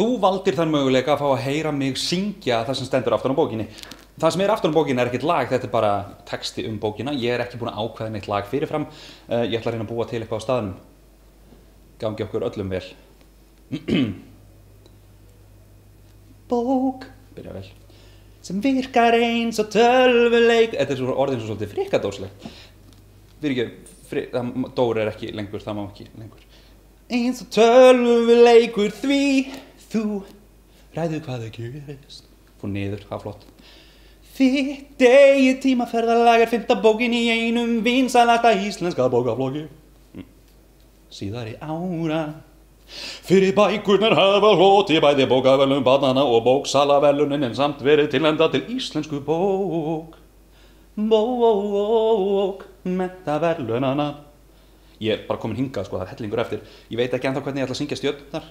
Þú valdir þann möguleika að fá að heyra mig syngja það sem stendur aftan á bókinni. Það sem aftan á bókinni ekkert lag, þetta bara texti bókina. Ég ekki búinn að ákveða neitt lag fyrirfram. Ég ætla að reyna að búa til eitthvað á staðnum. Gangi okkur öllum vel. Bók, byrja vel. Sem virkar eins og tölvuleik. Þetta svo orðin svo svolítið frikadóslegt. Dór ekki lengur, það má ekki lengur. Eins og tölvuleikur því þú ræður hvað þau gerist. Fór niður, það flott. Þitt eigið tímaferðalag 5. bókin í einum vinsælasta íslenska bókaflokki. Síðari ára. Fyrir bækurnar hafa hlotið bæði bókaverðlaun barnanna og bóksalaverðlaunin en samt verið tilnefnda til íslensku bók. Bók menntaverðlaunanna. Ég bara komin hingað, sko, það hellingur eftir. Ég veit ekki ennþá hvernig ég ætla að syngja stjörnurnar.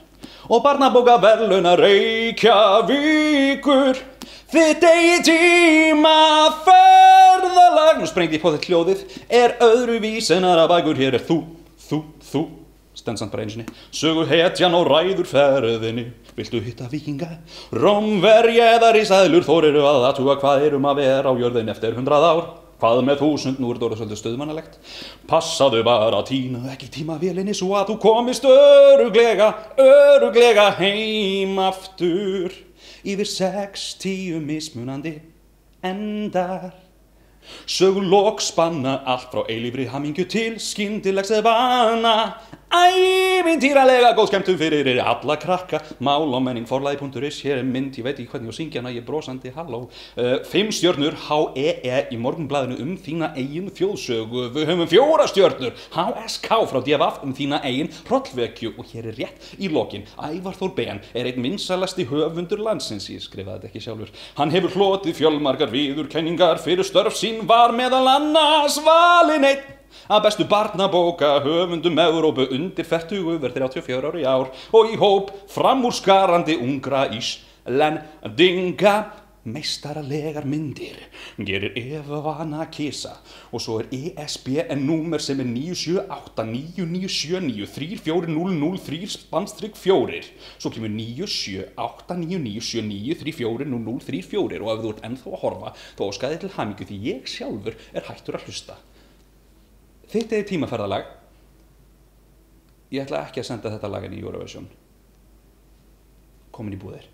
Og barnabókaverðlauna Reykjavíkur, þitt eigið tímaferðalag. Nú sprengdi ég på þetta hljóðið. Öðruvís en aðra bækur, hér þú. Stend samt bara einu sinni. Söguhetjan og ræður ferðinni. Viltu hitta víkinga? Rómverja eða risaðlur, þórir að athuga hvað að vera á jörðin eftir 100 ár. Hvað með 1000, nú þetta orðið svolítið stöðmannalegt. Passaðu bara tína ekki tímavélinni svo að þú komist örugglega heim aftur. Yfir 60 mismunandi endar. Sögulok spanna allt frá eilífri hamingju til skyndilegs vana. Ævintýralega góð skemmtun fyrir alla krakka. Mál og menning forlagi.is. Hér mynd, ég veit ekki hvernig ég á syngja hana, ég er brosandi, halló. 5 stjörnur, HEE í Morgunblaðinu þína eigin þjóðsögu. Við höfum 4 stjörnur, HSK frá DFF þína eigin hrollvekju. Og hér rétt í lokin, Ævar Þór Ben einn vinsælasti höfundur landsins. Ég skrifaði þetta ekki sjálfur. Hann hefur hlotið fjölmargar viðurkenningar fyrir störf sín, var meðal annars valinn einn að bestu barnabóka höfundum Evrópu undir 40, verður 34 ára í ár og í hóp framúrskarandi ungra Íslendinga. Meistaralegar myndir gerir Evana Kisa og svo ESBN númer sem 9789979340034 svo kemur 9789979340034 og ef þú ert ennþá að horfa þá óskaði til hamingju því ég sjálfur hættur að hlusta. Þitt eigið tímaferðalag. Ég ætla ekki að senda þetta lag inn í Eurovision. Komin í búðir.